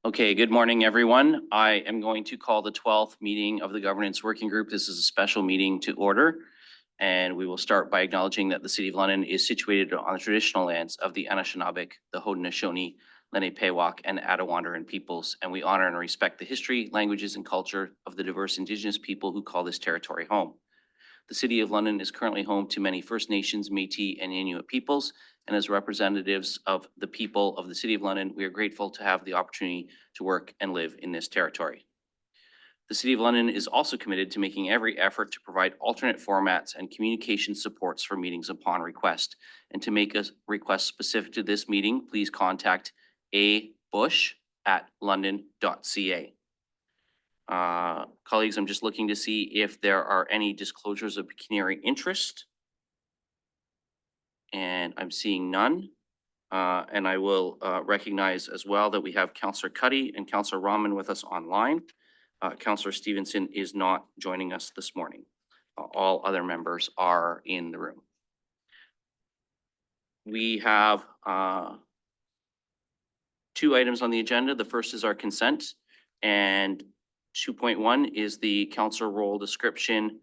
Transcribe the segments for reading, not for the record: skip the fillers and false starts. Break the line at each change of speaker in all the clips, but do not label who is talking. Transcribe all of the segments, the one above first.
Okay, good morning, everyone. I am going to call the 12th meeting of the Governance Working Group. This is a special meeting to order. And we will start by acknowledging that the City of London is situated on the traditional lands of the Anishinaabe, the Haudenosaunee, Lenape-Pewak, and Attawandaron peoples. And we honor and respect the history, languages, and culture of the diverse Indigenous people who call this territory home. The City of London is currently home to many First Nations, Métis, and Inuit peoples, and as representatives of the people of the City of London, we are grateful to have the opportunity to work and live in this territory. The City of London is also committed to making every effort to provide alternate formats and communication supports for meetings upon request. And to make a request specific to this meeting, please contact abush@london.ca. Colleagues, I'm just looking to see if there are any disclosures of pecuniary interest. And I'm seeing none. And I will recognize as well that we have Councillor Cuddy and Councillor Rahman with us online. Councillor Stevenson is not joining us this morning. All other members are in the room. We have two items on the agenda. The first is our consent, and 2.1 is the council role description,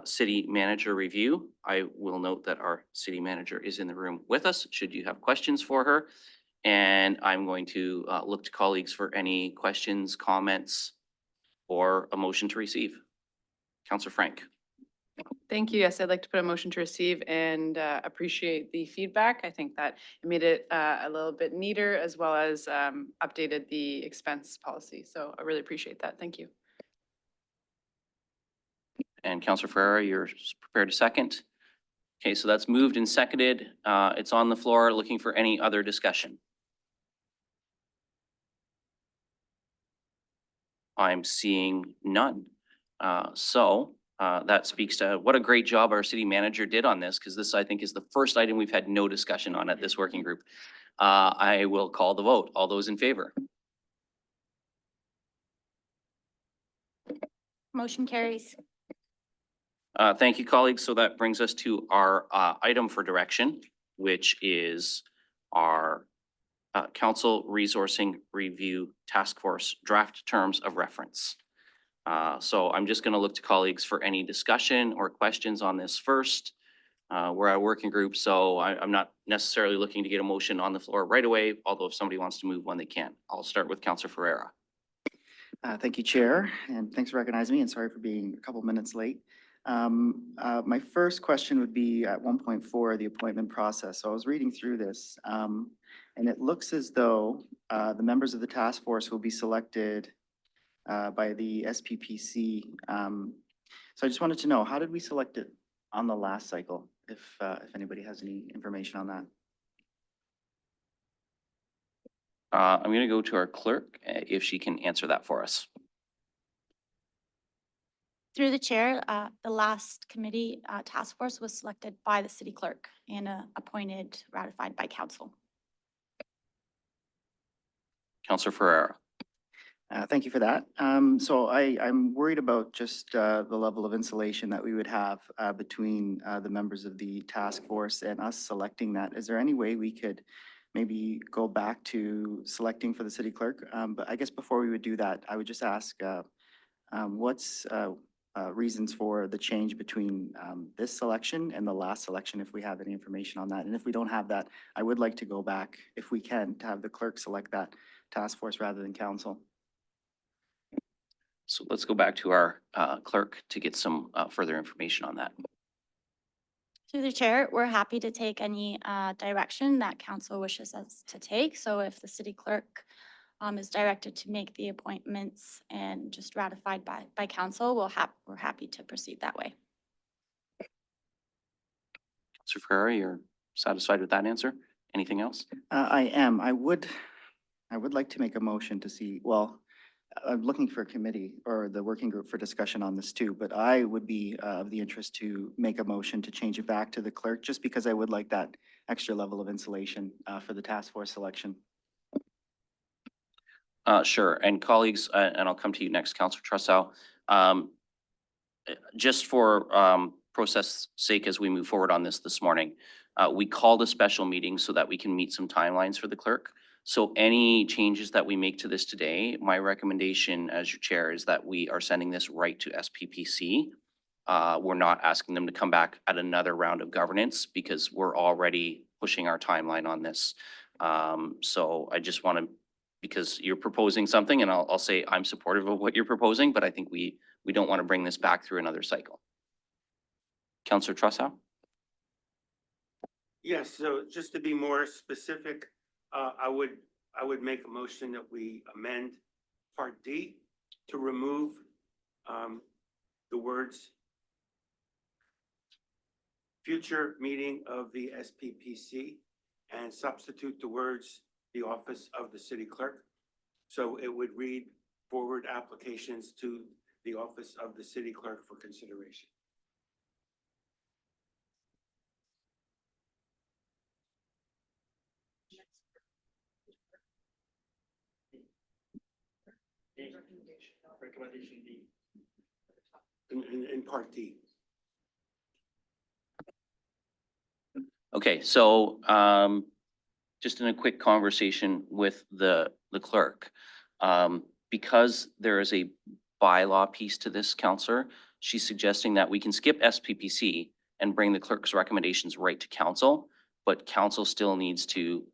city manager review. I will note that our city manager is in the room with us, should you have questions for her. And I'm going to look to colleagues for any questions, comments, or a motion to receive. Councillor Frank.
Thank you. Yes, I'd like to put a motion to receive and appreciate the feedback. I think that it made it a little bit neater as well as updated the expense policy. So I really appreciate that. Thank you.
And Councillor Ferreira, you're prepared to second? Okay, so that's moved and seconded. It's on the floor. Looking for any other discussion. I'm seeing none. That speaks to what a great job our city manager did on this, because this, I think, is the first item we've had no discussion on at this working group. I will call the vote. All those in favor?
Motion carries.
Thank you, colleagues. So that brings us to our item for direction, which is our Council Resourcing Review Task Force draft terms of reference. So I'm just going to look to colleagues for any discussion or questions on this first. We're a working group, so I'm not necessarily looking to get a motion on the floor right away, although if somebody wants to move one, they can. I'll start with Councillor Ferreira.
Thank you, Chair, and thanks for recognizing me, and sorry for being a couple minutes late. My first question would be at 1.4, the appointment process. So I was reading through this, and it looks as though the members of the task force will be selected by the SPPC. So I just wanted to know, how did we select it on the last cycle, if anybody has any information on that?
I'm going to go to our clerk if she can answer that for us.
Through the chair, the last committee task force was selected by the city clerk and appointed, ratified by council.
Councillor Ferreira.
Thank you for that. So I'm worried about just the level of insulation that we would have between the members of the task force and us selecting that. Is there any way we could maybe go back to selecting for the city clerk? But I guess before we would do that, I would just ask what's reasons for the change between this selection and the last selection, if we have any information on that. And if we don't have that, I would like to go back, if we can, to have the clerk select that task force rather than council.
So let's go back to our clerk to get some further information on that.
Through the chair, we're happy to take any direction that council wishes us to take. So if the city clerk is directed to make the appointments and just ratified by council, we're happy to proceed that way.
Councillor Ferreira, you're satisfied with that answer? Anything else?
I am. I would like to make a motion to see, well, I'm looking for a committee or the working group for discussion on this too, but I would be of the interest to make a motion to change it back to the clerk, just because I would like that extra level of insulation for the task force selection.
Sure. And colleagues, and I'll come to you next, Councillor Trussow. Just for process sake, as we move forward on this morning, we called a special meeting so that we can meet some timelines for the clerk. So any changes that we make to this today, my recommendation as your chair is that we are sending this right to SPPC. We're not asking them to come back at another round of governance because we're already pushing our timeline on this. So I just want to, because you're proposing something and I'll say I'm supportive of what you're proposing, but I think we don't want to bring this back through another cycle. Councillor Trussow?
Yes, so just to be more specific, I would make a motion that we amend Part D to remove the words future meeting of the SPPC and substitute the words the office of the city clerk. So it would read forward applications to the office of the city clerk for consideration. Recommendation D. In Part D.
Okay, so just in a quick conversation with the clerk, because there is a bylaw piece to this, Counselor, she's suggesting that we can skip SPPC and bring the clerk's recommendations right to council, but council still needs to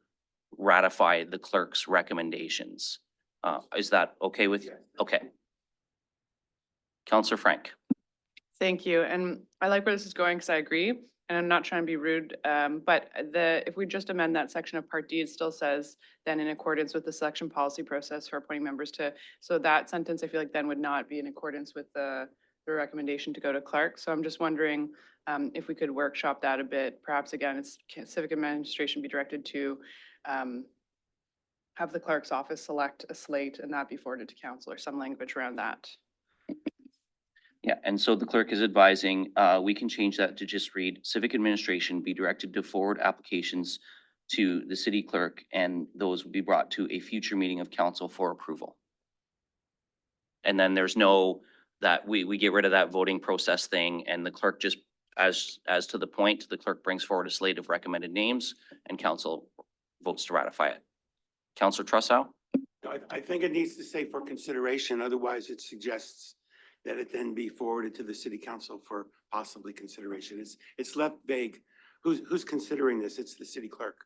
ratify the clerk's recommendations. Is that okay with you? Okay. Counselor Frank?
Thank you. And I like where this is going because I agree. And I'm not trying to be rude, but if we just amend that section of Part D, it still says then in accordance with the selection policy process for appointing members to, so that sentence I feel like then would not be in accordance with the recommendation to go to clerk. So I'm just wondering if we could workshop that a bit. Perhaps again, it's civic administration be directed to have the clerk's office select a slate and that be forwarded to council or some language around that.
Yeah, and so the clerk is advising, we can change that to just read civic administration be directed to forward applications to the city clerk and those will be brought to a future meeting of council for approval. And then there's no, that we get rid of that voting process thing and the clerk just, as to the point, the clerk brings forward a slate of recommended names and council votes to ratify it. Councillor Trussow?
I think it needs to say for consideration, otherwise it suggests that it then be forwarded to the city council for possibly consideration. It's left vague. Who's considering this? It's the city clerk.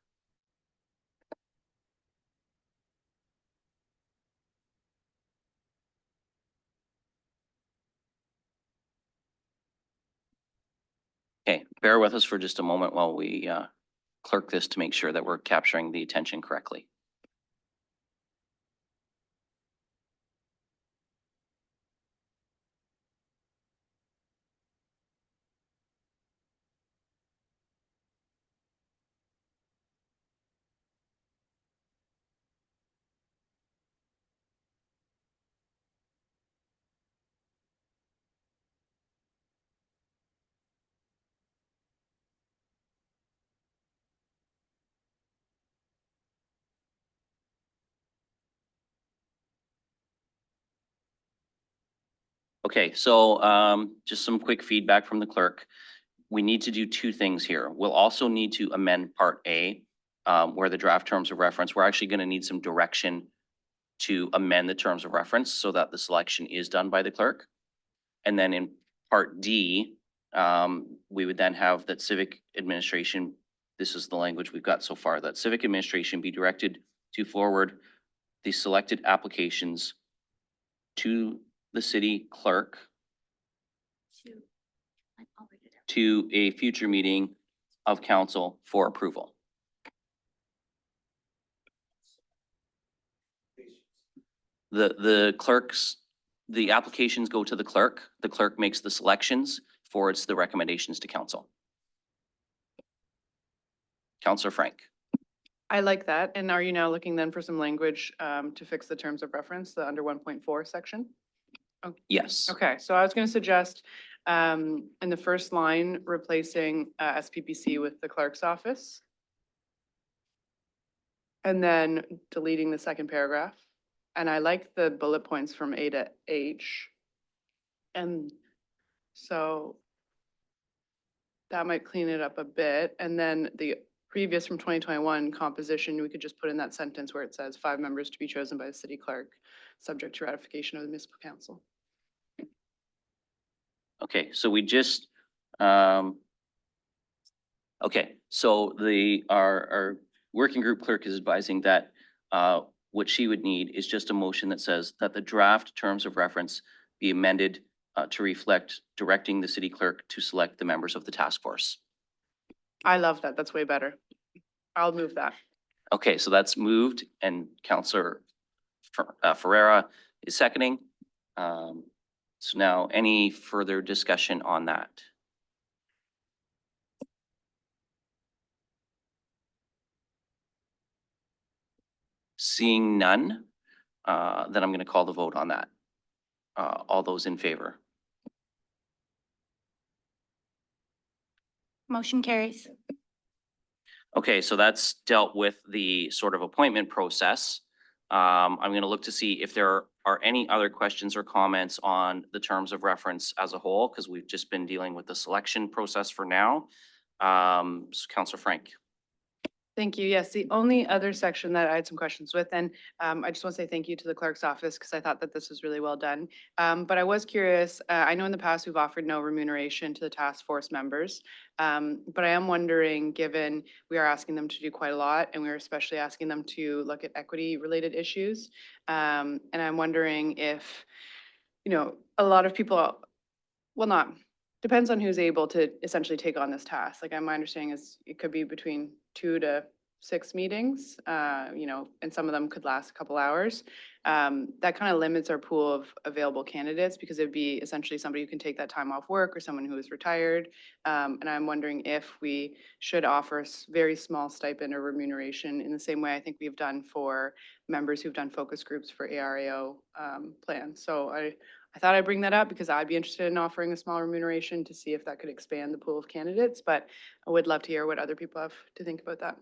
Okay, bear with us for just a moment while we clerk this to make sure that we're capturing the attention correctly. Okay, so just some quick feedback from the clerk. We need to do two things here. We'll also need to amend Part A, where the draft terms of reference, we're actually going to need some direction to amend the terms of reference so that the selection is done by the clerk. And then in Part D, we would then have that civic administration, this is the language we've got so far, that civic administration be directed to forward the selected applications to the city clerk
I'll read it out.
to a future meeting of council for approval. The clerks, the applications go to the clerk makes the selections, forwards the recommendations to council. Councillor Frank.
I like that. And are you now looking then for some language to fix the terms of reference, the under 1.4 section?
Yes.
Okay, so I was going to suggest in the first line, replacing SPPC with the clerk's office. And then deleting the second paragraph. And I like the bullet points from A to H. And so that might clean it up a bit. And then the previous from 2021 composition, we could just put in that sentence where it says 5 members to be chosen by the city clerk, subject to ratification of the municipal council.
Okay, so we just, okay, so our working group clerk is advising that, what she would need is just a motion that says that the draft terms of reference be amended, to reflect directing the city clerk to select the members of the task force.
I love that. That's way better. I'll move that.
Okay, so that's moved and Counselor Ferreira is seconding. So now any further discussion on that? Seeing none, then I'm going to call the vote on that. All those in favor?
Motion carries.
Okay, so that's dealt with the sort of appointment process. I'm going to look to see if there are any other questions or comments on the terms of reference as a whole, because we've just been dealing with the selection process for now. So Counselor Frank.
Thank you. Yes, the only other section that I had some questions with, and I just want to say thank you to the clerk's office because I thought that this was really well done. But I was curious, I know in the past we've offered no remuneration to the task force members. But I am wondering, given we are asking them to do quite a lot and we're especially asking them to look at equity related issues. And I'm wondering if, a lot of people, well, not, depends on who's able to essentially take on this task. Like my understanding is it could be between 2 to 6 meetings, and some of them could last a couple hours. That kind of limits our pool of available candidates because it'd be essentially somebody who can take that time off work or someone who is retired. And I'm wondering if we should offer very small stipend or remuneration in the same way I think we've done for members who've done focus groups for ARAO plans. So I thought I'd bring that up because I'd be interested in offering a small remuneration to see if that could expand the pool of candidates, but I would love to hear what other people have to think about that.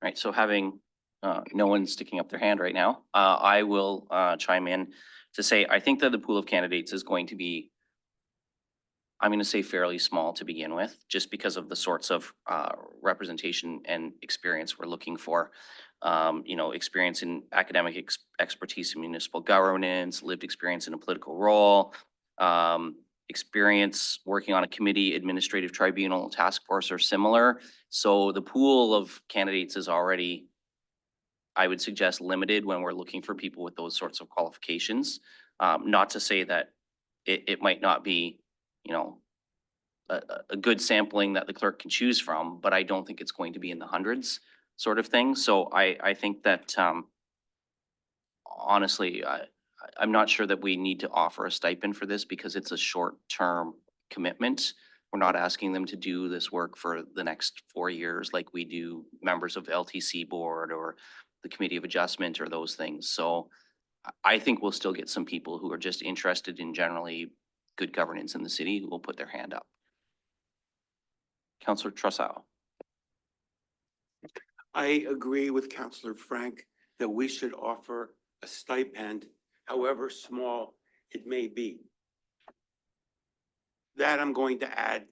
Right, so having no one sticking up their hand right now, I will chime in to say, I think that the pool of candidates is going to be, I'm going to say fairly small to begin with, just because of the sorts of representation and experience we're looking for. Experience in academic expertise in municipal governance, lived experience in a political role, experience working on a committee, administrative tribunal, task force, or similar. So the pool of candidates is already, I would suggest, limited when we're looking for people with those sorts of qualifications. Not to say that it might not be, a good sampling that the clerk can choose from, but I don't think it's going to be in the hundreds sort of thing. So I think that, honestly, I'm not sure that we need to offer a stipend for this because it's a short-term commitment. We're not asking them to do this work for the next 4 years like we do members of LTC board or the Committee of Adjustment or those things. So I think we'll still get some people who are just interested in generally good governance in the city who will put their hand up. Councillor Trussell.
I agree with Counselor Frank that we should offer a stipend, however small it may be. That I'm going to add,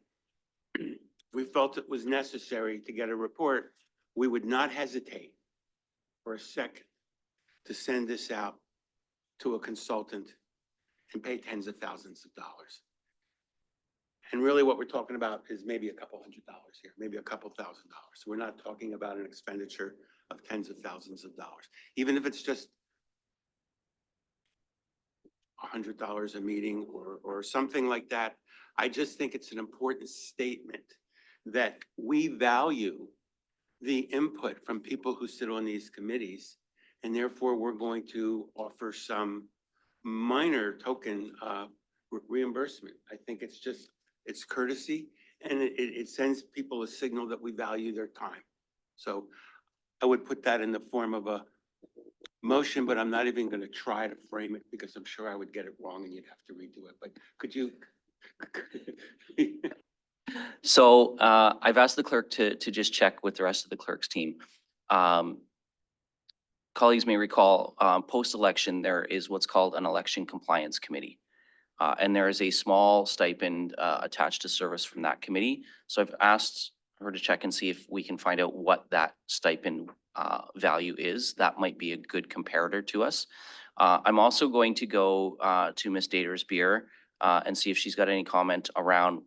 if we felt it was necessary to get a report, we would not hesitate for a second to send this out to a consultant and pay tens of thousands of dollars. And really what we're talking about is maybe a couple $100 here, maybe a couple $1,000. So we're not talking about an expenditure of tens of thousands of dollars. Even if it's just $100 a meeting or something like that. I just think it's an important statement that we value the input from people who sit on these committees. And therefore we're going to offer some minor token reimbursement. I think it's courtesy and it sends people a signal that we value their time. So I would put that in the form of a motion, but I'm not even going to try to frame it because I'm sure I would get it wrong and you'd have to redo it. But could you?
So I've asked the clerk to just check with the rest of the clerk's team. Colleagues may recall, post-election, there is what's called an election compliance committee. And there is a small stipend attached to service from that committee. So I've asked her to check and see if we can find out what that stipend value is. That might be a good comparator to us. I'm also going to go to Ms. Datersbeer and see if she's got any comment around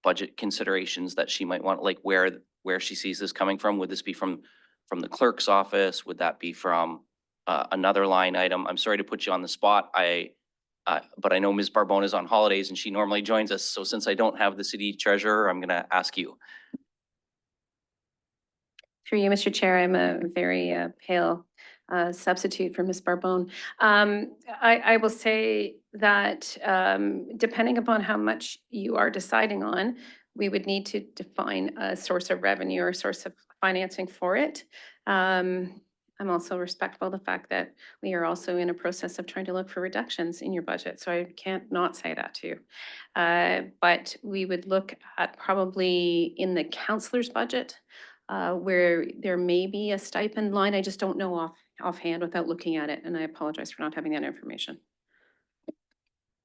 budget considerations that she might want, like where she sees this coming from. Would this be from the clerk's office? Would that be from another line item? I'm sorry to put you on the spot. But I know Ms. Barbone is on holidays and she normally joins us. So since I don't have the city treasurer, I'm gonna ask you.
Through you, Mr. Chair, I'm a very pale substitute for Ms. Barbone. I will say that depending upon how much you are deciding on, we would need to define a source of revenue or source of financing for it. I'm also respectful of the fact that we are also in a process of trying to look for reductions in your budget, so I can't not say that to you. But we would look at probably in the counselor's budget, where there may be a stipend line. I just don't know offhand without looking at it, and I apologize for not having that information.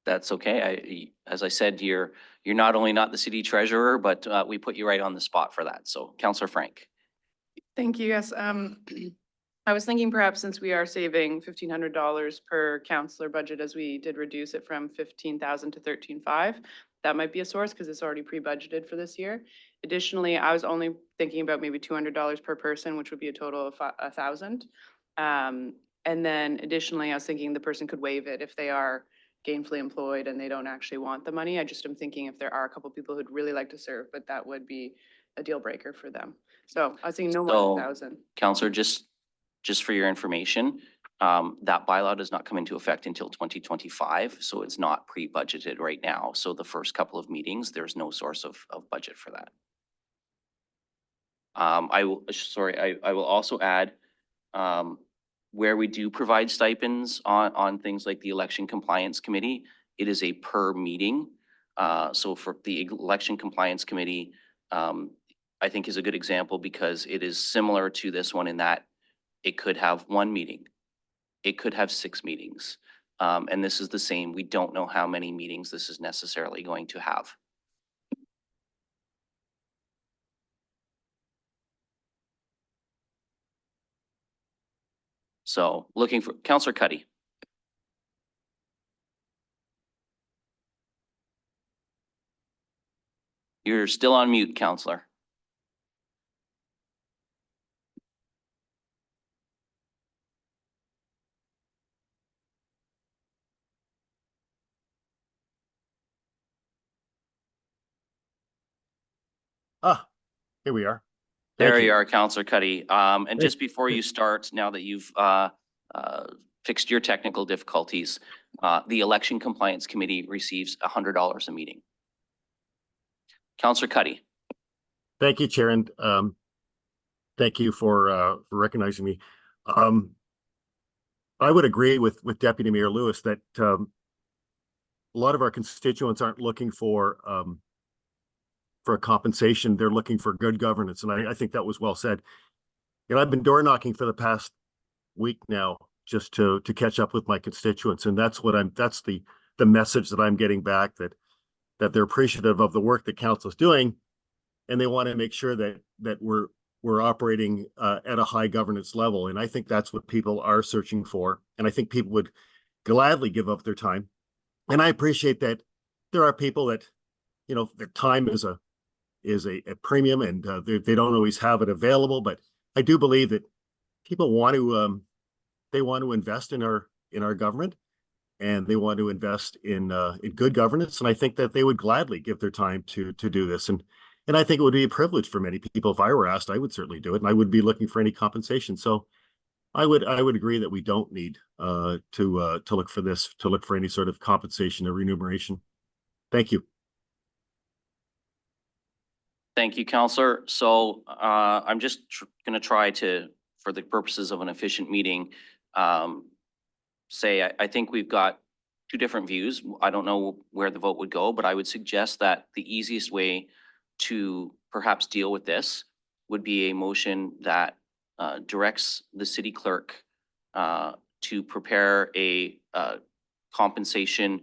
That's okay. As I said, you're not only not the city treasurer, but we put you right on the spot for that. So Councillor Frank.
Thank you. Yes. I was thinking perhaps since we are saving $1,500 per counselor budget, as we did reduce it from 15,000 to 13,500, that might be a source because it's already pre-budgeted for this year. Additionally, I was only thinking about maybe $200 per person, which would be a total of 1,000. And then additionally, I was thinking the person could waive it if they are gainfully employed and they don't actually want the money. I just am thinking if there are a couple people who'd really like to serve, but that would be a deal breaker for them. So I was thinking no more
So,
than 1,000.
Councillor, just for your information, that bylaw does not come into effect until 2025, so it's not pre-budgeted right now. So the first couple of meetings, there's no source of budget for that. I will also add, where we do provide stipends on things like the election compliance committee, it is a per meeting. So for the election compliance committee, I think is a good example because it is similar to this one in that it could have one meeting. It could have 6 meetings. And this is the same. We don't know how many meetings this is necessarily going to have. So looking for Councillor Cuddy. You're still on mute, Councillor.
Ah, here we are. Thank
There you are, Councillor Cuddy. And
Great.
just before you start, now that you've fixed your technical difficulties, the election compliance committee receives $100 a meeting. Councillor Cuddy.
Thank you, Chair, and thank you for recognizing me. I would agree with Deputy Mayor Lewis that a lot of our constituents aren't looking for a compensation. They're looking for good governance, and I think that was well said. You know, I've been door knocking for the past week now just to catch up with my constituents, and that's the message that I'm getting back, that they're appreciative of the work that council's doing, and they want to make sure that we're operating at a high governance level. And I think that's what people are searching for, and I think people would gladly give up their time. And I appreciate that there are people that, you know, their time is a premium, and they don't always have it available. But I do believe that people want to they want to invest in our government, and they want to invest in good governance. And I think that they would gladly give their time to do this. And I think it would be a privilege for many people. If I were asked, I would certainly do it, and I wouldn't be looking for any compensation. So I would agree that we don't need to look for any sort of compensation or remuneration. Thank you.
Thank you, Councillor. So I'm just going to try to, for the purposes of an efficient meeting, say I think we've got 2 different views. I don't know where the vote would go, but I would suggest that the easiest way to perhaps deal with this would be a motion that directs the city clerk to prepare a compensation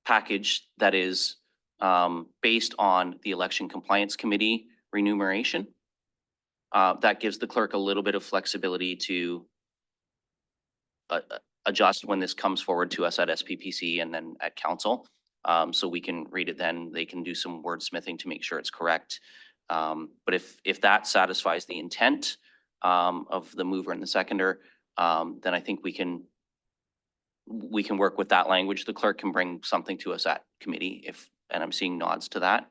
package that is based on the Election Compliance Committee remuneration. That gives the clerk a little bit of flexibility to adjust when this comes forward to us at SPPC and then at council. So we can read it then. They can do some wordsmithing to make sure it's correct. But if that satisfies the intent of the mover and the seconder, then I think we can work with that language. The clerk can bring something to us at committee and I'm seeing nods to that.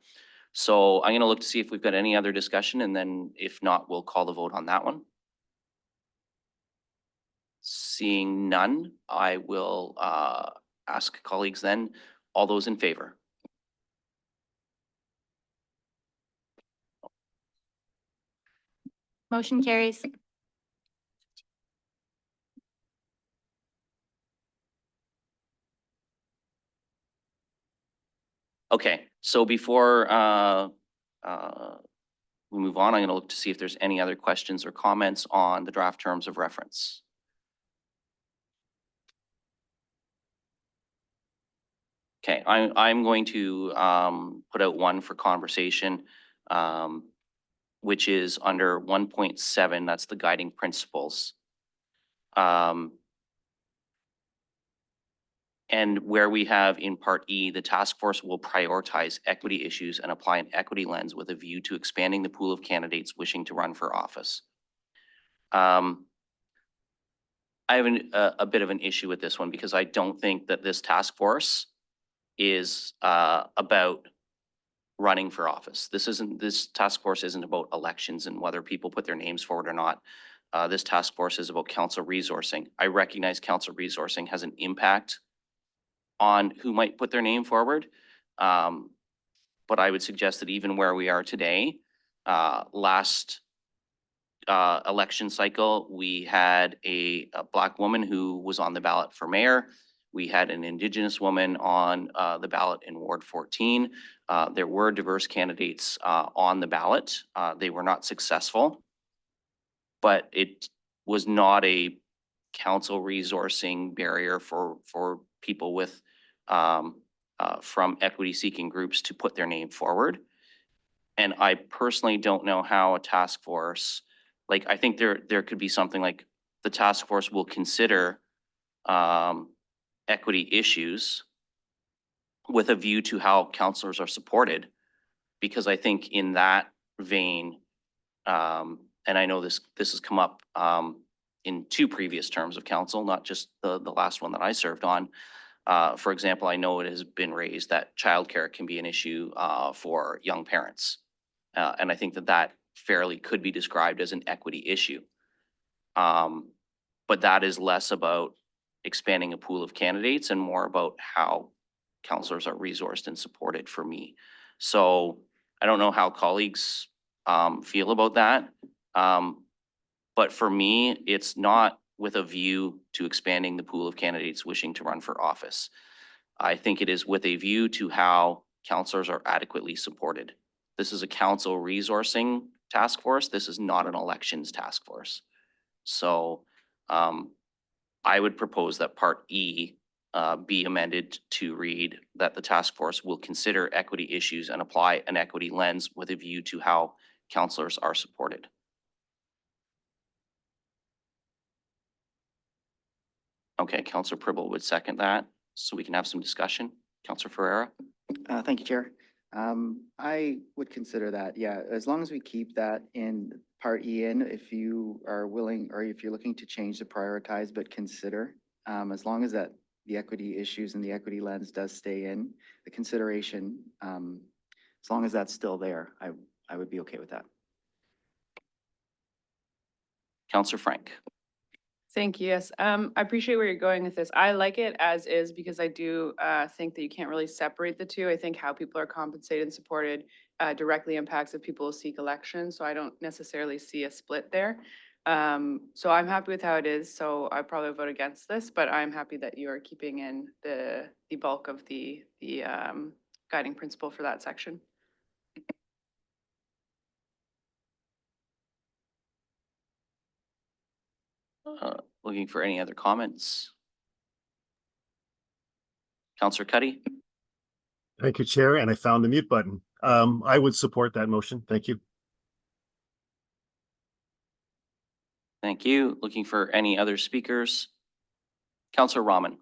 So I'm going to look to see if we've got any other discussion, and then if not, we'll call the vote on that one. Seeing none, I will ask colleagues then, all those in favor?
Motion carries.
Okay, so before we move on, I'm going to look to see if there's any other questions or comments on the draft terms of reference. Okay, I'm going to put out one for conversation, which is under 1.7. That's the guiding principles. And where we have in Part E, the task force will prioritize equity issues and apply an equity lens with a view to expanding the pool of candidates wishing to run for office. I have a bit of an issue with this one because I don't think that this task force is about running for office. This task force isn't about elections and whether people put their names forward or not. This task force is about council resourcing. I recognize council resourcing has an impact on who might put their name forward. But I would suggest that even where we are today, last election cycle, we had a Black woman who was on the ballot for mayor. We had an Indigenous woman on the ballot in Ward 14. There were diverse candidates on the ballot. They were not successful, but it was not a council resourcing barrier for people with from equity seeking groups to put their name forward. And I personally don't know how a task force, like, I think there could be something like the task force will consider equity issues with a view to how councillors are supported. Because I think in that vein, and I know this has come up in 2 previous terms of council, not just the last one that I served on. For example, I know it has been raised that childcare can be an issue for young parents. And I think that fairly could be described as an equity issue. But that is less about expanding a pool of candidates and more about how councillors are resourced and supported for me. So I don't know how colleagues feel about that. But for me, it's not with a view to expanding the pool of candidates wishing to run for office. I think it is with a view to how councillors are adequately supported. This is a council resourcing task force. This is not an elections task force. So I would propose that Part E be amended to read that the task force will consider equity issues and apply an equity lens with a view to how councillors are supported. Okay, Councillor Pribble would second that, so we can have some discussion. Councillor Ferreira?
Thank you, Chair. I would consider that, yeah, as long as we keep that in Part E in, if you are willing, or if you're looking to change the prioritize, but consider, as long as that the equity issues and the equity lens does stay in the consideration, as long as that's still there, I would be okay with that.
Councillor Frank?
Thank you. Yes, I appreciate where you're going with this. I like it as is because I do think that you can't really separate the two. I think how people are compensated and supported directly impacts if people seek elections. So I don't necessarily see a split there. So I'm happy with how it is. So I probably vote against this, but I'm happy that you are keeping in the bulk of the guiding principle for that section.
Looking for any other comments? Counselor Cuddy?
Thank you, Chair, and I found the mute button. I would support that motion. Thank you.
Thank you. Looking for any other speakers? Counselor Rahman?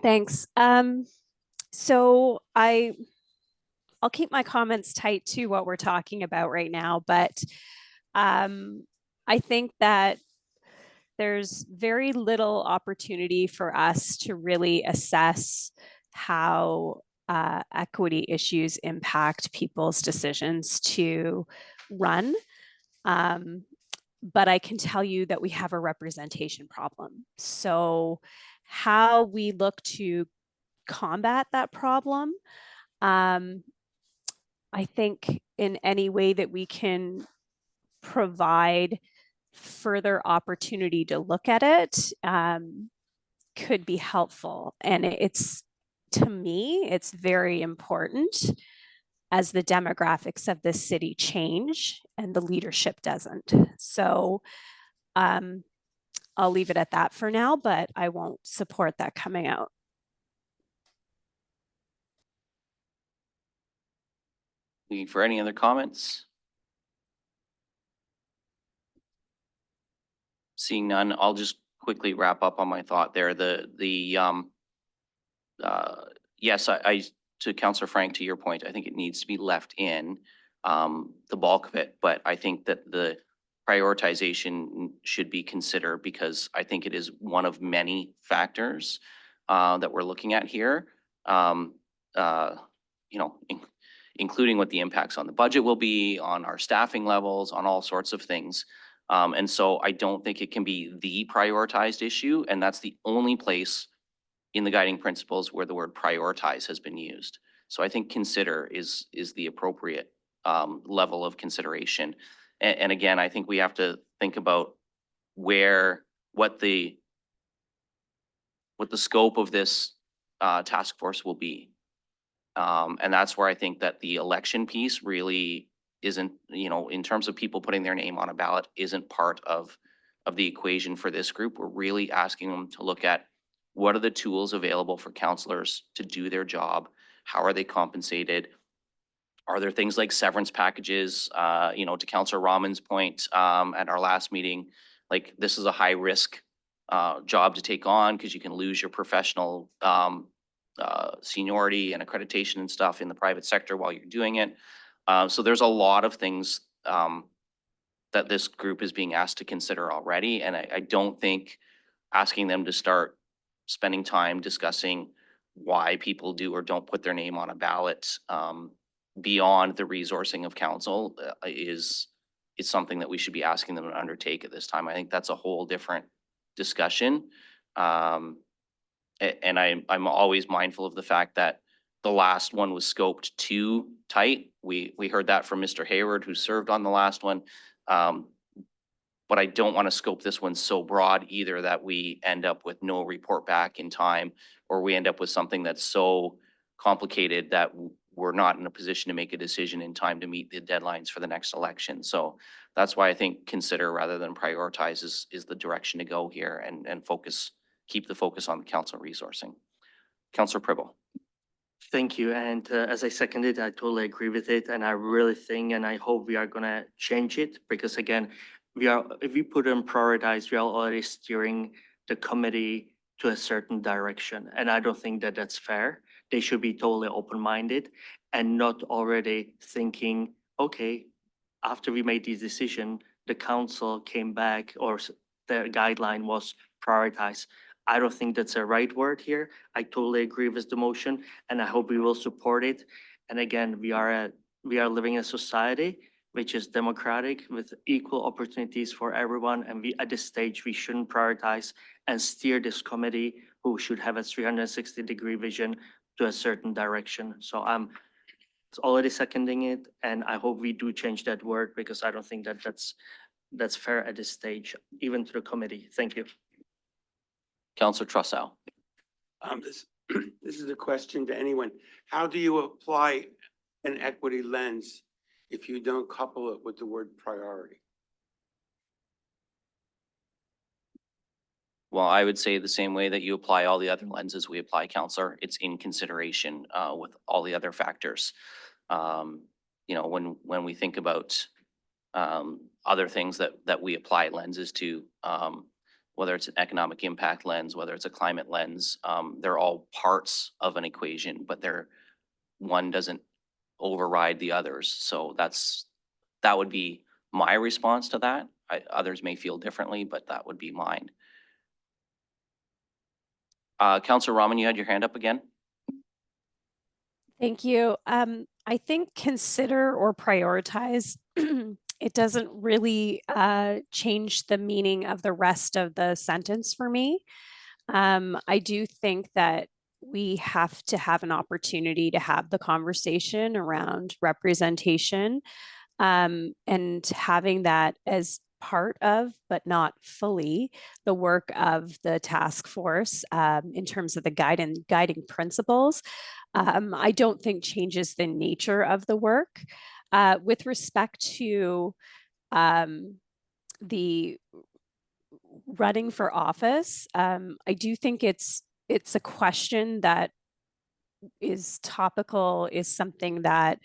Thanks. So I'll keep my comments tight to what we're talking about right now, but I think that there's very little opportunity for us to really assess how equity issues impact people's decisions to run. But I can tell you that we have a representation problem. So how we look to combat that problem, I think in any way that we can provide further opportunity to look at it could be helpful. And it's, to me, it's very important as the demographics of this city change and the leadership doesn't. So I'll leave it at that for now, but I won't support that coming out.
Looking for any other comments? Seeing none, I'll just quickly wrap up on my thought there. Yes, I to Councillor Frank, to your point, I think it needs to be left in the bulk of it, but I think that the prioritization should be considered because I think it is one of many factors that we're looking at here. Including what the impacts on the budget will be, on our staffing levels, on all sorts of things. And so I don't think it can be the prioritized issue, and that's the only place in the guiding principles where the word prioritize has been used. So I think consider is the appropriate level of consideration. And again, I think we have to think about what the scope of this task force will be. And that's where I think that the election piece really isn't, in terms of people putting their name on a ballot, isn't part of the equation for this group. We're really asking them to look at what are the tools available for councillors to do their job? How are they compensated? Are there things like severance packages? To Councillor Rahman's point at our last meeting, like this is a high risk job to take on because you can lose your professional seniority and accreditation and stuff in the private sector while you're doing it. So there's a lot of things that this group is being asked to consider already. And I don't think asking them to start spending time discussing why people do or don't put their name on a ballot beyond the resourcing of council is something that we should be asking them to undertake at this time. I think that's a whole different discussion. And I'm always mindful of the fact that the last one was scoped too tight. We heard that from Mr. Hayward, who served on the last one. But I don't want to scope this one so broad either that we end up with no report back in time, or we end up with something that's so complicated that we're not in a position to make a decision in time to meet the deadlines for the next election. So that's why I think consider rather than prioritize is the direction to go here and keep the focus on the council resourcing. Councillor Pribble.
Thank you. And as I seconded, I totally agree with it. And I really think, and I hope we are going to change it because again, if we put in prioritize, we are already steering the committee to a certain direction. And I don't think that that's fair. They should be totally open-minded and not already thinking, okay, after we made this decision, the council came back or their guideline was prioritized. I don't think that's a right word here. I totally agree with the motion and I hope we will support it. And again, we are living in a society which is democratic with equal opportunities for everyone. And at this stage, we shouldn't prioritize and steer this committee who should have a 360-degree vision to a certain direction. So I'm already seconding it. And I hope we do change that word because I don't think that that's fair at this stage, even to the committee. Thank you.
Councillor Trossel.
This is a question to anyone. How do you apply an equity lens if you don't couple it with the word priority?
Well, I would say the same way that you apply all the other lenses we apply, Counselor, it's in consideration with all the other factors. You know, when we think about other things that we apply lenses to, whether it's an economic impact lens, whether it's a climate lens, they're all parts of an equation, but one doesn't override the others. So that would be my response to that. Others may feel differently, but that would be mine. Counselor Rahman, you had your hand up again?
Thank you. I think consider or prioritize, it doesn't really change the meaning of the rest of the sentence for me. I do think that we have to have an opportunity to have the conversation around representation, and having that as part of, but not fully, the work of the task force in terms of the guiding principles. I don't think changes the nature of the work. With respect to the running for office, I do think it's a question that is topical, is something that,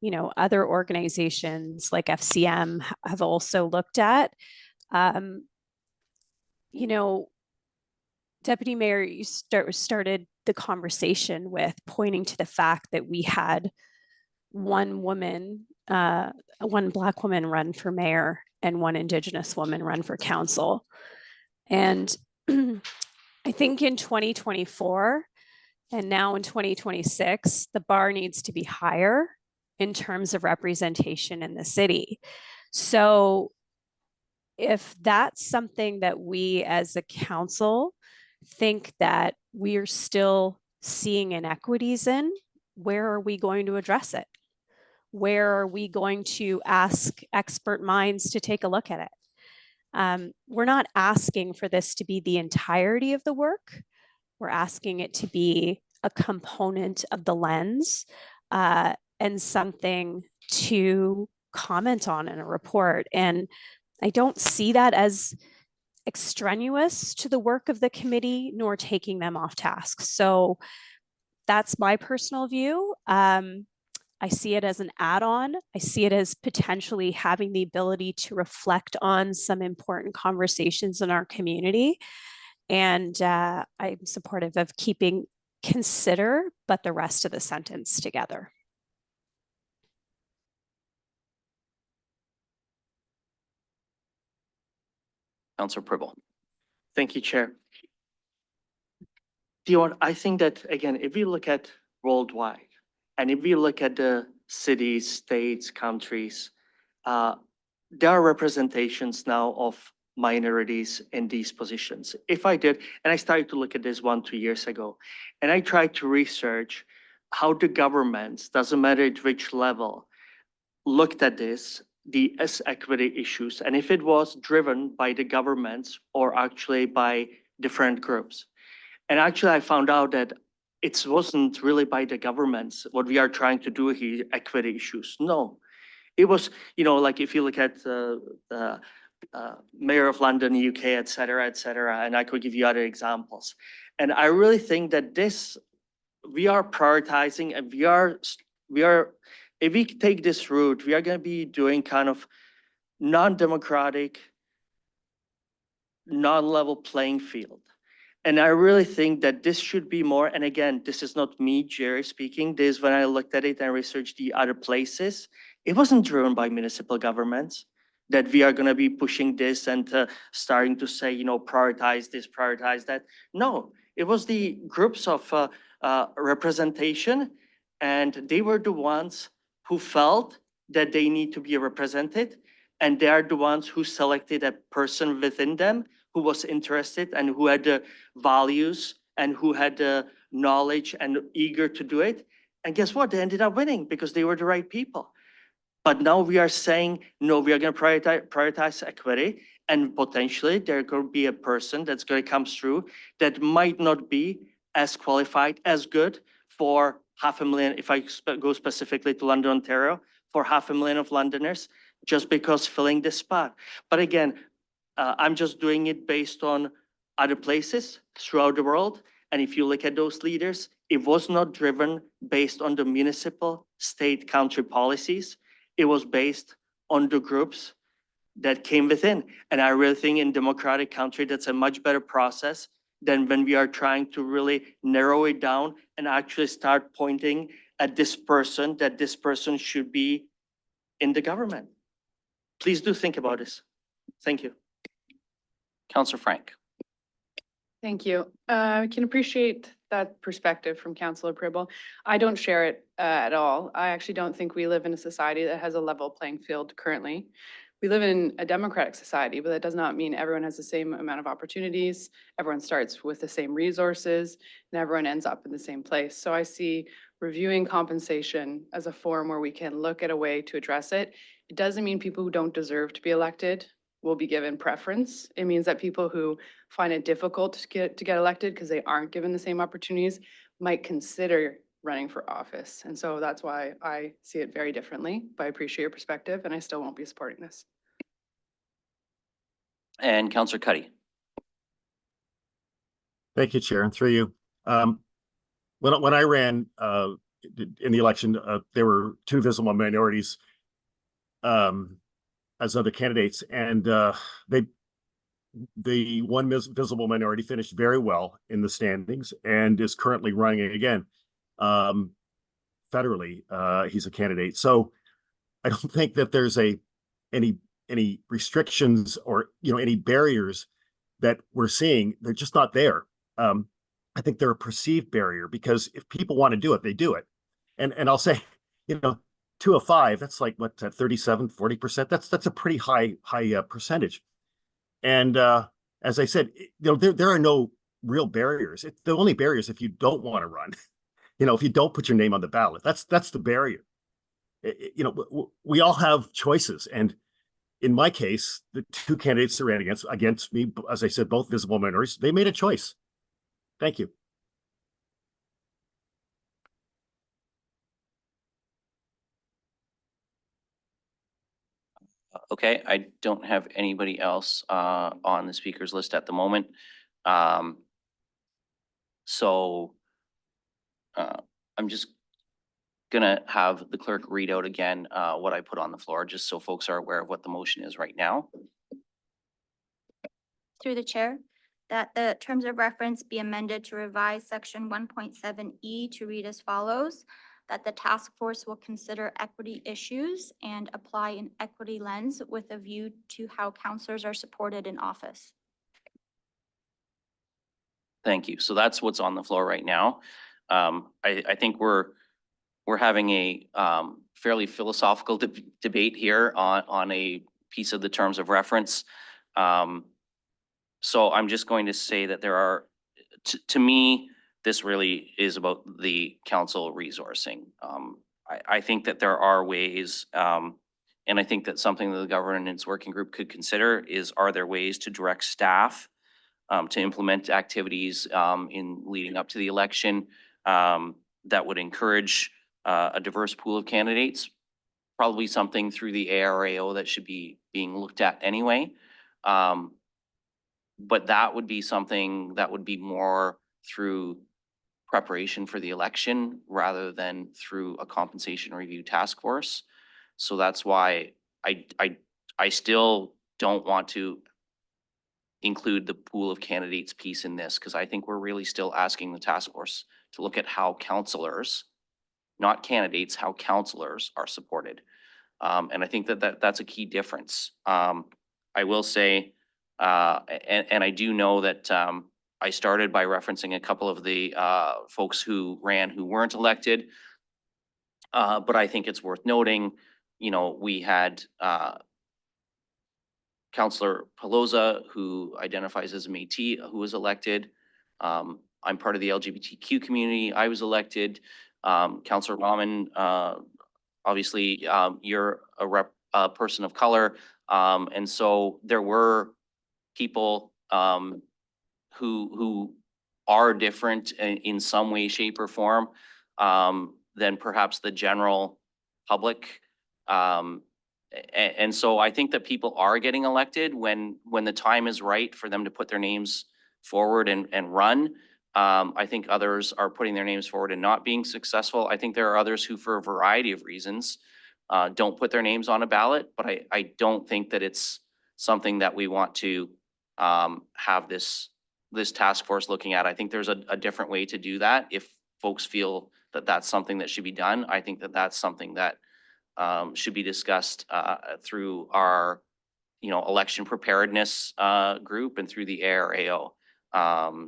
you know, other organizations like FCM have also looked at. You know, Deputy Mayor, you started the conversation with pointing to the fact that we had one woman, one Black woman run for mayor and one Indigenous woman run for council. And I think in 2024 and now in 2026, the bar needs to be higher in terms of representation in the city. So if that's something that we as a council think that we're still seeing inequities in, where are we going to address it? Where are we going to ask expert minds to take a look at it? We're not asking for this to be the entirety of the work. We're asking it to be a component of the lens and something to comment on in a report. And I don't see that as extraneous to the work of the committee, nor taking them off task. So that's my personal view. I see it as an add-on. I see it as potentially having the ability to reflect on some important conversations in our community. And I'm supportive of keeping consider, but the rest of the sentence together.
Counselor Pribble.
Thank you, Chair. Dion, I think that, again, if you look at worldwide, and if you look at the cities, states, countries, there are representations now of minorities in these positions. If I did, and I started to look at this 1-2 years ago, and I tried to research how the governments, doesn't matter at which level, looked at this, the equity issues, and if it was driven by the governments or actually by different groups. And actually, I found out that it wasn't really by the governments what we are trying to do here, equity issues. No, it was, you know, like if you look at the Mayor of London, UK, et cetera, and I could give you other examples. And I really think that this, we are prioritizing, and we are, if we take this route, we are going to be doing kind of non-democratic, non-level playing field. And I really think that this should be more, and again, this is not me, Jerry, speaking. This is when I looked at it and researched the other places. It wasn't driven by municipal governments that we are going to be pushing this and starting to say, you know, prioritize this, prioritize that. No, it was the groups of representation, and they were the ones who felt that they need to be represented, and they are the ones who selected a person within them who was interested and who had the values and who had the knowledge and eager to do it. And guess what? They ended up winning because they were the right people. But now we are saying, no, we are going to prioritize equity, and potentially there could be a person that's going to come through that might not be as qualified, as good for 500,000, if I go specifically to London, Ontario, for 500,000 of Londoners, just because filling this spot. But again, I'm just doing it based on other places throughout the world. And if you look at those leaders, it was not driven based on the municipal, state, country policies. It was based on the groups that came within. And I really think in democratic country, that's a much better process than when we are trying to really narrow it down and actually start pointing at this person, that this person should be in the government. Please do think about this. Thank you.
Counselor Frank.
Thank you. I can appreciate that perspective from Councillor Pribble. I don't share it at all. I actually don't think we live in a society that has a level playing field currently. We live in a democratic society, but that does not mean everyone has the same amount of opportunities. Everyone starts with the same resources and everyone ends up in the same place. So I see reviewing compensation as a forum where we can look at a way to address it. It doesn't mean people who don't deserve to be elected will be given preference. It means that people who find it difficult to get elected because they aren't given the same opportunities might consider running for office. And so that's why I see it very differently, but I appreciate your perspective and I still won't be supporting this.
And Counselor Cuddy.
Thank you, Chair, and through you. When I ran in the election, there were two visible minorities as other candidates, and the one visible minority finished very well in the standings and is currently running again. Federally, he's a candidate. So I don't think that there's any restrictions or any barriers that we're seeing. They're just not there. I think they're a perceived barrier because if people want to do it, they do it. And I'll say, 2 of 5, that's like what, 37, 40%. That's a pretty high percentage. And as I said, there are no real barriers. The only barrier is if you don't want to run, if you don't put your name on the ballot, that's the barrier. We all have choices. And in my case, the two candidates that ran against me, as I said, both visible minorities, they made a choice. Thank you.
Okay, I don't have anybody else on the speakers list at the moment. So I'm just gonna have the clerk read out again what I put on the floor, just so folks are aware of what the motion is right now.
Through the chair, that the terms of reference be amended to revise section 1.7E to read as follows, that the task force will consider equity issues and apply an equity lens with a view to how counselors are supported in office.
Thank you. So that's what's on the floor right now. I think we're having a fairly philosophical debate here on a piece of the terms of reference. So I'm just going to say that there are, to me, this really is about the council resourcing. I think that there are ways, and I think that something that the governance working group could consider is, are there ways to direct staff to implement activities in leading up to the election that would encourage a diverse pool of candidates? Probably something through the ARAO that should be being looked at anyway. But that would be something that would be more through preparation for the election rather than through a compensation review task force. So that's why I still don't want to include the pool of candidates piece in this, because I think we're really still asking the task force to look at how counselors, not candidates, how counselors are supported. And I think that's a key difference. I will say, and I do know that I started by referencing a couple of the folks who ran who weren't elected. But I think it's worth noting, we had Councillor Pelosa, who identifies as a Métis, who was elected. I'm part of the LGBTQ community. I was elected. Councillor Rahman, obviously, you're a person of color. And so there were people who are different in some way, shape, or form than perhaps the general public. And so I think that people are getting elected when the time is right for them to put their names forward and run. I think others are putting their names forward and not being successful. I think there are others who, for a variety of reasons, don't put their names on a ballot, but I don't think that it's something that we want to have this task force looking at. I think there's a different way to do that. If folks feel that that's something that should be done, I think that that's something that should be discussed through our, election preparedness group and through the ARAO.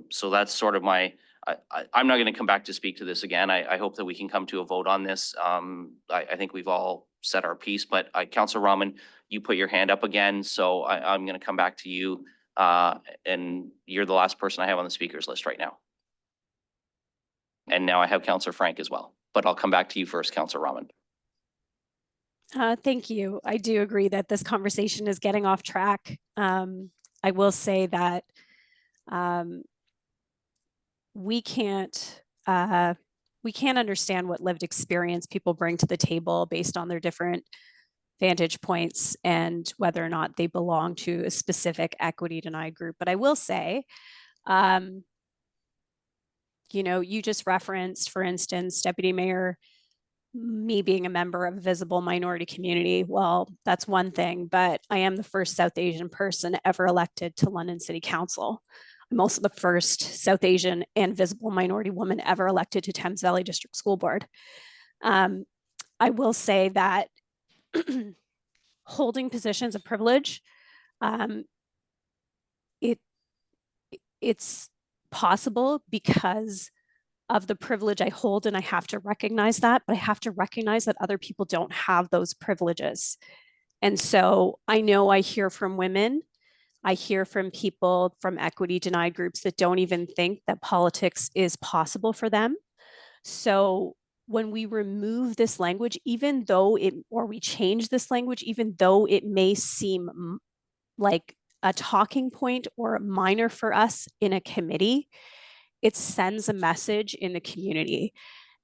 So that's sort of I'm not going to come back to speak to this again. I hope that we can come to a vote on this. I think we've all said our piece, but Councilor Rahman, you put your hand up again, so I'm going to come back to you. And you're the last person I have on the speakers list right now. And now I have Councilor Frank as well, but I'll come back to you first, Councilor Rahman.
Thank you. I do agree that this conversation is getting off track. I will say that we can't understand what lived experience people bring to the table based on their different vantage points and whether or not they belong to a specific equity denied group. But I will say, you just referenced, for instance, Deputy Mayor, me being a member of a visible minority community. Well, that's one thing, but I am the first South Asian person ever elected to London City Council. I'm also the first South Asian and visible minority woman ever elected to Thames Valley District School Board. I will say that holding positions of privilege, it's possible because of the privilege I hold, and I have to recognize that, but I have to recognize that other people don't have those privileges. And so I know I hear from women, I hear from people from equity denied groups that don't even think that politics is possible for them. So when we remove this language, or we change this language, even though it may seem like a talking point or minor for us in a committee, it sends a message in the community.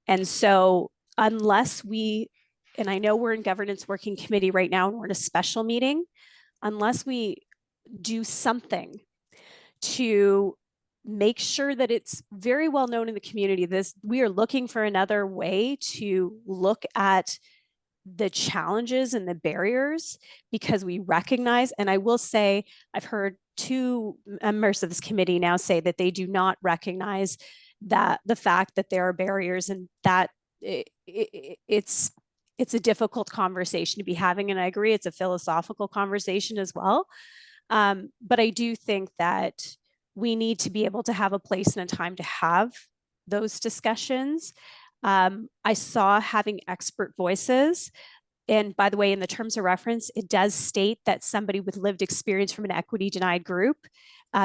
And so unless and I know we're in governance working committee right now and we're in a special meeting, unless we do something to make sure that it's very well known in the community, we are looking for another way to look at the challenges and the barriers, because we recognize, and I will say, I've heard 2 members of this committee now say that they do not recognize that the fact that there are barriers, and that it's a difficult conversation to be having. And I agree, it's a philosophical conversation as well. But I do think that we need to be able to have a place and a time to have those discussions. I saw having expert voices. And by the way, in the terms of reference, it does state that somebody with lived experience from an equity denied group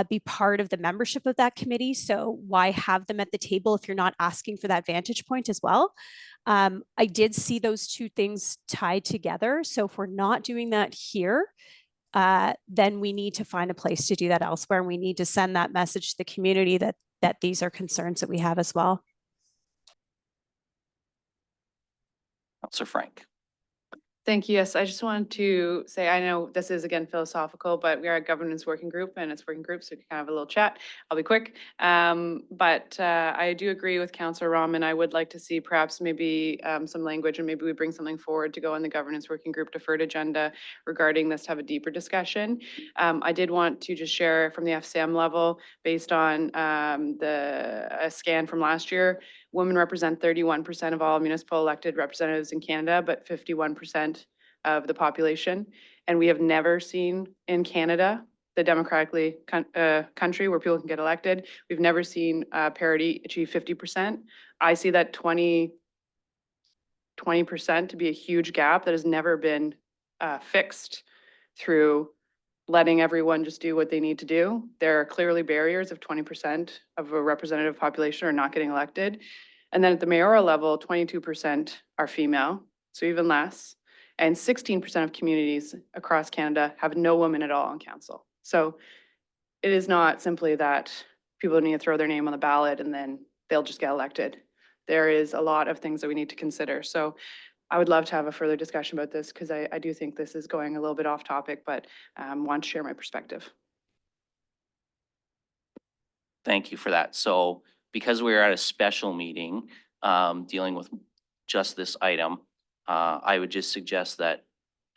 be part of the membership of that committee. So why have them at the table if you're not asking for that vantage point as well? I did see those 2 things tied together. So if we're not doing that here, then we need to find a place to do that elsewhere. And we need to send that message to the community that these are concerns that we have as well.
Councilor Frank.
Thank you. Yes, I just wanted to say, I know this is again philosophical, but we are a governance working group and it's working group, so we can kind of have a little chat. I'll be quick. But I do agree with Councilor Rahman. I would like to see perhaps maybe some language, and maybe we bring something forward to go on the governance working group deferred agenda regarding this to have a deeper discussion. I did want to just share from the FCM level, based on a scan from last year, women represent 31% of all municipal elected representatives in Canada, but 51% of the population. And we have never seen in Canada, the democratically country where people can get elected, we've never seen parity achieve 50%. I see that 20% to be a huge gap that has never been fixed through letting everyone just do what they need to do. There are clearly barriers of 20% of a representative population are not getting elected. And then at the mayoral level, 22% are female, so even less. And 16% of communities across Canada have no women at all on council. So it is not simply that people need to throw their name on the ballot and then they'll just get elected. There is a lot of things that we need to consider. So I would love to have a further discussion about this, because I do think this is going a little bit off topic, but want to share my perspective.
Thank you for that. So because we're at a special meeting, dealing with just this item, I would just suggest that,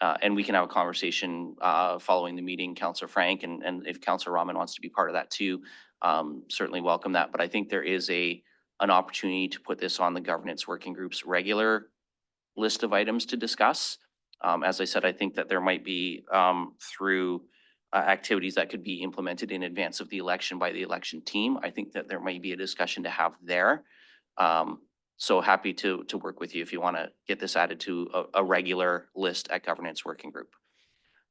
and we can have a conversation, following the meeting, Counselor Frank, and if Counselor Rahman wants to be part of that too, certainly welcome that. But I think there is an opportunity to put this on the governance working group's regular list of items to discuss. As I said, I think that there might be, through activities that could be implemented in advance of the election by the election team. I think that there might be a discussion to have there. So happy to work with you if you want to get this added to a regular list at governance working group.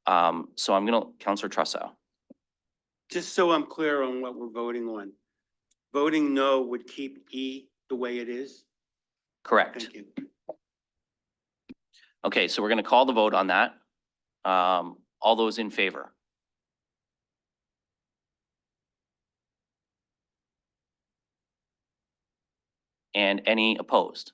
So I'm gonna, Counselor Trussell.
Just so I'm clear on what we're voting on. Voting no would keep E the way it is?
Correct.
Thank you.
Okay, so we're gonna call the vote on that. All those in favor? And any opposed?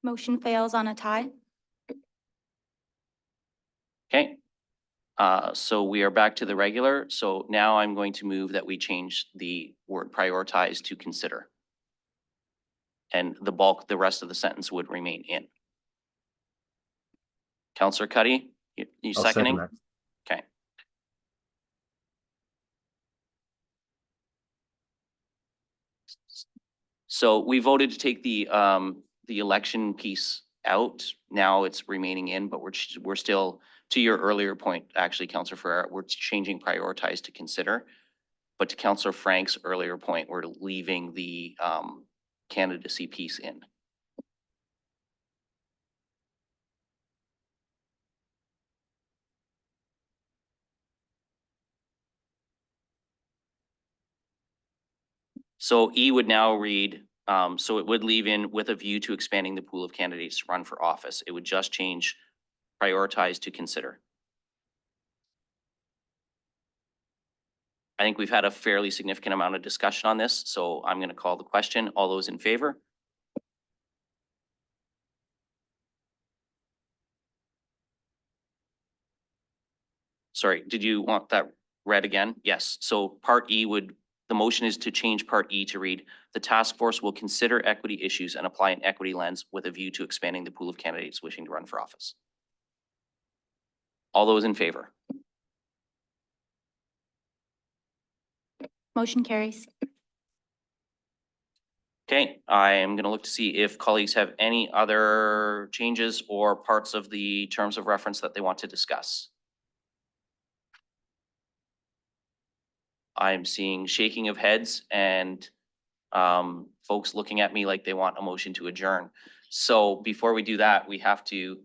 Motion fails on a tie.
Okay. So we are back to the regular. So now I'm going to move that we change the word prioritize to consider. And the rest of the sentence would remain in. Counselor Cuddy, you
I'll second
seconding?
that.
Okay. So we voted to take the election piece out. Now it's remaining in, but we're still, to your earlier point, actually, Counselor Ferrer, we're changing prioritize to consider. But to Counselor Frank's earlier point, we're leaving the candidacy piece in. So E would now read, so it would leave in with a view to expanding the pool of candidates to run for office. It would just change prioritize to consider. I think we've had a fairly significant amount of discussion on this, so I'm going to call the question. All those in favor? Sorry, did you want that read again? Yes. So part E the motion is to change part E to read, the task force will consider equity issues and apply an equity lens with a view to expanding the pool of candidates wishing to run for office. All those in favor?
Motion carries.
Okay, I am going to look to see if colleagues have any other changes or parts of the terms of reference that they want to discuss. I'm seeing shaking of heads and folks looking at me like they want a motion to adjourn. So before we do that, we have to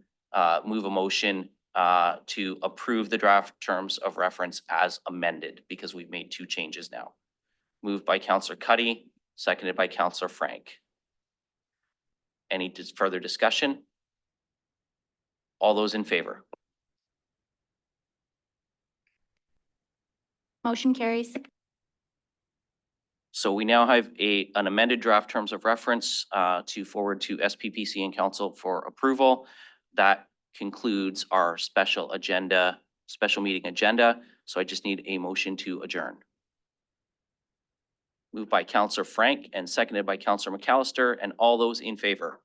move a motion to approve the draft terms of reference as amended because we've made two changes now. Moved by Counselor Cuddy, seconded by Counselor Frank. Any further discussion? All those in favor?
Motion carries.
So we now have an amended draft terms of reference to forward to SPPC and Council for approval. That concludes our special meeting agenda. So I just need a motion to adjourn. Moved by Counselor Frank and seconded by Counselor McAllister, and all those in favor.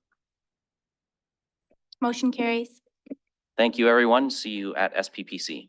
Motion carries.
Thank you, everyone. See you at SPPC.